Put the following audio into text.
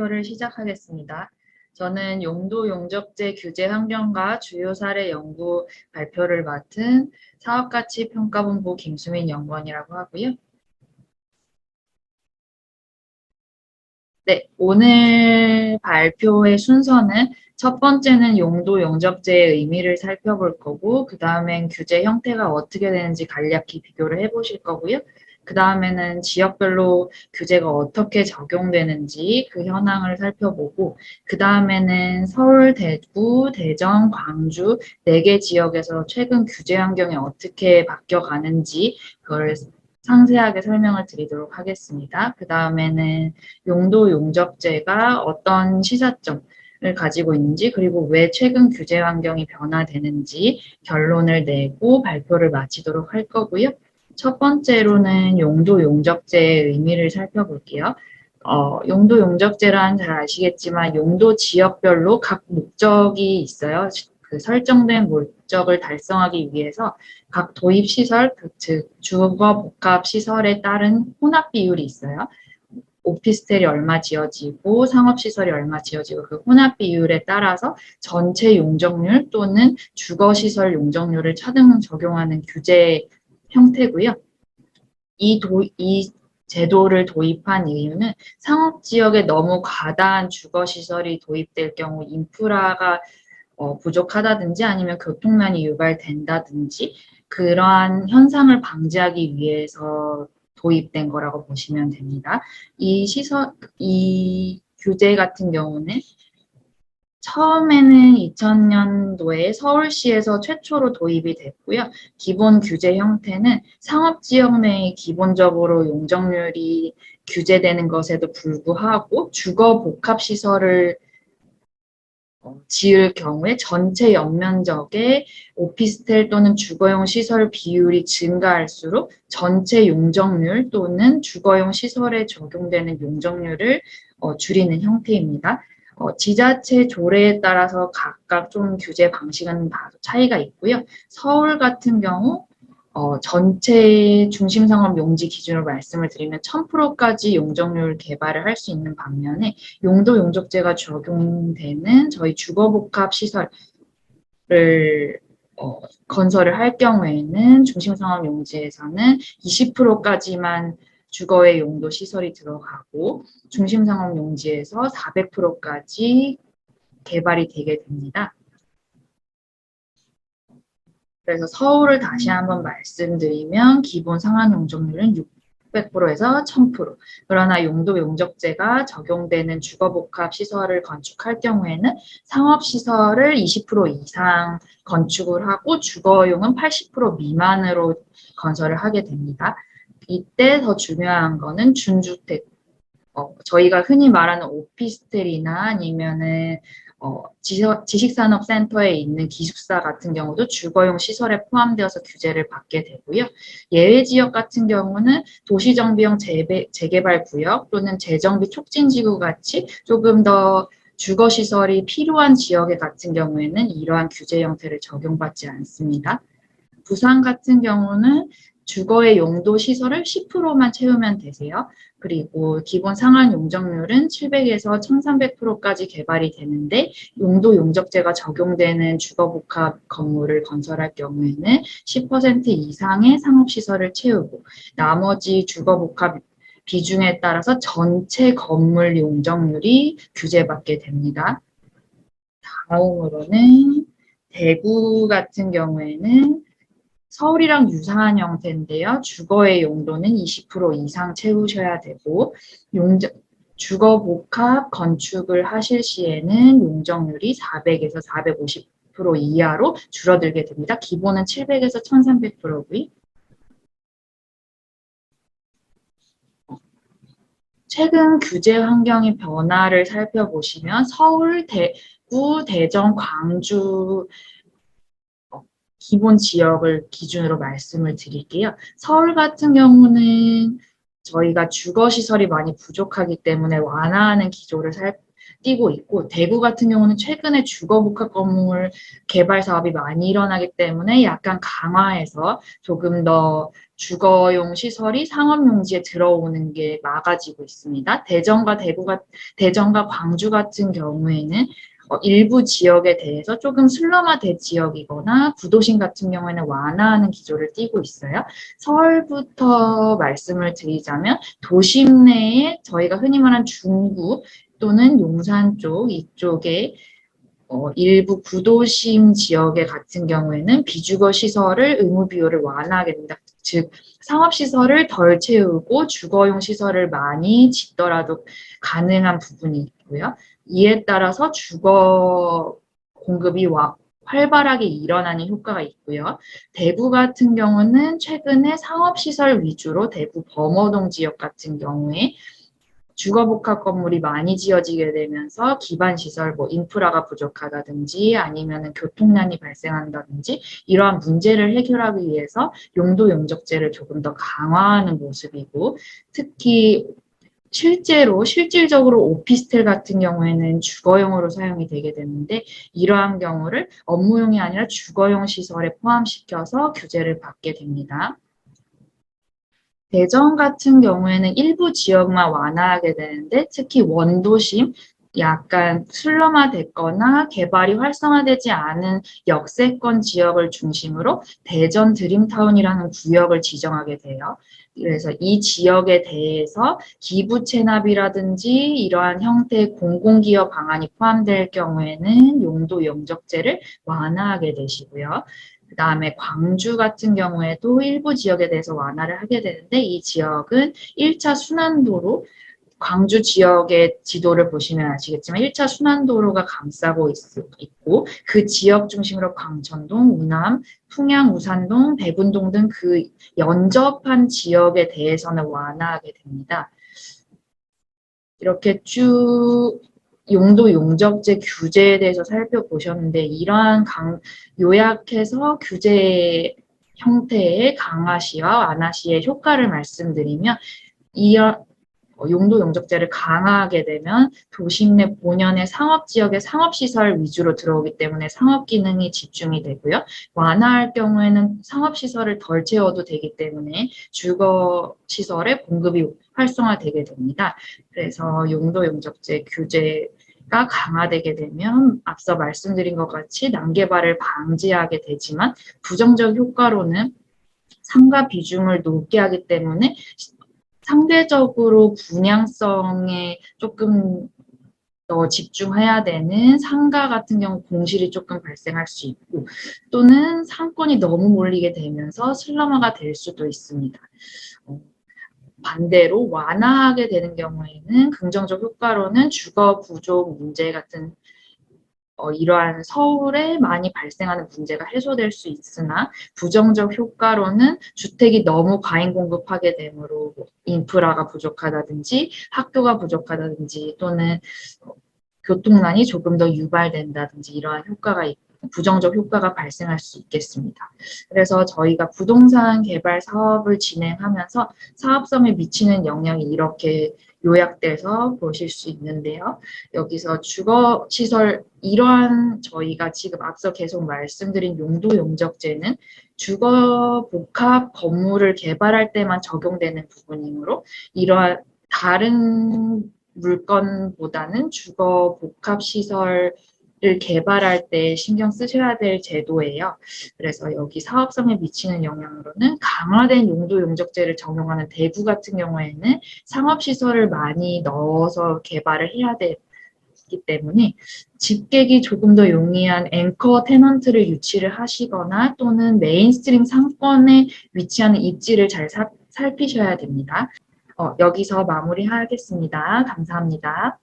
발표를 시작하겠습니다. 저는 용도 용적재 규제 환경과 주요 사례 연구 발표를 맡은 사업가치평가본부 김수민 연구원이라고 하고요. 네, 오늘 발표의 순서는 첫 번째는 용도 용적재의 의미를 살펴볼 거고, 그 다음엔 규제 형태가 어떻게 되는지 간략히 비교를 해보실 거고요. 그 다음에는 지역별로 규제가 어떻게 적용되는지 그 현황을 살펴보고, 그 다음에는 서울, 대구, 대전, 광주 4개 지역에서 최근 규제 환경이 어떻게 바뀌어가는지 그걸 상세하게 설명을 드리도록 하겠습니다. 그 다음에는 용도 용적재가 어떤 시사점을 가지고 있는지, 그리고 왜 최근 규제 환경이 변화되는지 결론을 내고 발표를 마치도록 할 거고요. 첫 번째로는 용도 용적재의 의미를 살펴볼게요. 용도 용적재란 잘 아시겠지만 용도 지역별로 각 목적이 있어요. 그 설정된 목적을 달성하기 위해서 각 도입시설, 즉 주거복합시설에 따른 혼합 비율이 있어요. 오피스텔이 얼마 지어지고 상업시설이 얼마 지어지고 그 혼합 비율에 따라서 전체 용적률 또는 주거시설 용적률을 차등 적용하는 규제 형태고요. 이 제도를 도입한 이유는 상업지역에 너무 과다한 주거시설이 도입될 경우 인프라가 부족하다든지 아니면 교통난이 유발된다든지 그러한 현상을 방지하기 위해서 도입된 거라고 보시면 됩니다. 이 규제 같은 경우는 처음에는 2000년도에 서울시에서 최초로 도입이 됐고요. 기본 규제 형태는 상업지역 내에 기본적으로 용적률이 규제되는 것에도 불구하고 주거복합시설을 지을 경우에 전체 연면적의 오피스텔 또는 주거용 시설 비율이 증가할수록 전체 용적률 또는 주거용 시설에 적용되는 용적률을 줄이는 형태입니다. 지자체 조례에 따라서 각각 좀 규제 방식은 차이가 있고요. 서울 같은 경우 전체 중심상업 용지 기준으로 말씀을 드리면 1000%까지 용적률 개발을 할 수 있는 반면에 용도 용적재가 적용되는 저희 주거복합 시설을 건설을 할 경우에는 중심상업 용지에서는 20%까지만 주거의 용도 시설이 들어가고 중심상업 용지에서 400%까지 개발이 되게 됩니다. 그래서 서울을 다시 한번 말씀드리면 기본 상한 용적률은 600%에서 1000%. 그러나 용도 용적재가 적용되는 주거복합 시설을 건축할 경우에는 상업시설을 20% 이상 건축을 하고 주거용은 80% 미만으로 건설을 하게 됩니다. 이때 더 중요한 거는 준주택, 저희가 흔히 말하는 오피스텔이나 아니면은 지식산업센터에 있는 기숙사 같은 경우도 주거용 시설에 포함되어서 규제를 받게 되고요. 예외지역 같은 경우는 도시정비용 재개발구역 또는 재정비 촉진지구 같이 조금 더 주거시설이 필요한 지역에 같은 경우에는 이러한 규제 형태를 적용받지 않습니다. 부산 같은 경우는 주거의 용도 시설을 10%만 채우면 되세요. 그리고 기본 상한 용적률은 700에서 1300%까지 개발이 되는데 용도 용적재가 적용되는 주거복합 건물을 건설할 경우에는 10% 이상의 상업시설을 채우고 나머지 주거복합 비중에 따라서 전체 건물 용적률이 규제받게 됩니다. 다음으로는 대구 같은 경우에는 서울이랑 유사한 형태인데요. 주거의 용도는 20% 이상 채우셔야 되고 주거 복합 건축을 하실 시에는 용적률이 400에서 450% 이하로 줄어들게 됩니다. 기본은 700에서 1300%고요. 최근 규제 환경의 변화를 살펴보시면 서울, 대구, 대전, 광주 기본 지역을 기준으로 말씀을 드릴게요. 서울 같은 경우는 저희가 주거시설이 많이 부족하기 때문에 완화하는 띄고 있고, 대구 같은 경우는 최근에 주거복합 건물 개발 사업이 많이 일어나기 때문에 약간 강화해서 조금 더 주거용 시설이 상업용지에 들어오는 게 막아지고 있습니다. 대전과 광주 같은 경우에는 일부 지역에 대해서 조금 슬럼화된 지역이거나 구도심 같은 경우에는 완화하는 기조를 띠고 있어요. 서울부터 말씀을 드리자면 도심 내에 저희가 흔히 말하는 중구 또는 용산 쪽 이쪽에 일부 구도심 지역에 같은 경우에는 비주거 시설을 의무 비율을 완화하게 된다. 즉 상업시설을 덜 채우고 주거용 시설을 많이 짓더라도 가능한 부분이 있고요. 이에 따라서 주거 공급이 활발하게 일어나는 효과가 있고요. 대구 같은 경우는 최근에 상업시설 위주로 대구 범어동 지역 같은 경우에 주거복합 건물이 많이 지어지게 되면서 기반시설, 인프라가 부족하다든지 아니면 교통난이 발생한다든지 이러한 문제를 해결하기 위해서 용도 용적제를 조금 더 강화하는 모습이고, 특히 실질적으로 오피스텔 같은 경우에는 주거용으로 사용이 되게 되는데, 이러한 경우를 업무용이 아니라 주거용 시설에 포함시켜서 규제를 받게 됩니다. 대전 같은 경우에는 일부 지역만 완화하게 되는데, 특히 원도심, 약간 슬럼화됐거나 개발이 활성화되지 않은 역세권 지역을 중심으로 대전 드림타운이라는 구역을 지정하게 돼요. 그래서 이 지역에 대해서 기부 체납이라든지 이러한 형태의 공공기여 방안이 포함될 경우에는 용도 용적제를 완화하게 되시고요. 그 다음에 광주 같은 경우에도 일부 지역에 대해서 완화를 하게 되는데, 이 지역은 1차 순환도로, 광주 지역의 지도를 보시면 아시겠지만 1차 순환도로가 감싸고 있고 그 지역 중심으로 광천동, 우남, 풍양, 우산동, 백운동 등 그 연접한 지역에 대해서는 완화하게 됩니다. 이렇게 쭉 용도 용적제 규제에 대해서 살펴보셨는데, 이러한 요약해서 규제 형태의 강화시와 완화시의 효과를 말씀드리면, 용도 용적제를 강화하게 되면 도심 내 본연의 상업지역의 상업시설 위주로 들어오기 때문에 상업기능이 집중이 되고요. 완화할 경우에는 상업시설을 덜 채워도 되기 때문에 주거시설의 공급이 활성화되게 됩니다. 그래서 용도 용적제 규제가 강화되게 되면 앞서 말씀드린 것 같이 난개발을 방지하게 되지만, 부정적 효과로는 상가 비중을 높게 하기 때문에 상대적으로 분양성에 조금 더 집중해야 되는 상가 같은 경우 공실이 조금 발생할 수 있고, 또는 상권이 너무 몰리게 되면서 슬럼화가 될 수도 있습니다. 반대로 완화하게 되는 경우에는 긍정적 효과로는 주거 부족 문제 같은 이러한 서울에 많이 발생하는 문제가 해소될 수 있으나, 부정적 효과로는 주택이 너무 과잉 공급하게 되므로 인프라가 부족하다든지 학교가 부족하다든지 또는 교통난이 조금 더 유발된다든지 이러한 부정적 효과가 발생할 수 있겠습니다. 그래서 저희가 부동산 개발 사업을 진행하면서 사업성에 미치는 영향이 이렇게 요약돼서 보실 수 있는데요. 여기서 주거시설, 이러한 저희가 지금 앞서 계속 말씀드린 용도 용적제는 주거 복합 건물을 개발할 때만 적용되는 부분이므로, 이러한 다른 물건보다는 주거 복합 시설을 개발할 때 신경 쓰셔야 될 제도예요. 그래서 여기 사업성에 미치는 영향으로는 강화된 용도 용적제를 적용하는 대구 같은 경우에는 상업시설을 많이 넣어서 개발을 해야 되기 때문에 집객이 조금 더 용이한 앵커 테넌트를 유치를 하시거나 또는 메인스트림 상권에 위치하는 입지를 잘 살피셔야 됩니다. 여기서 마무리하겠습니다. 감사합니다.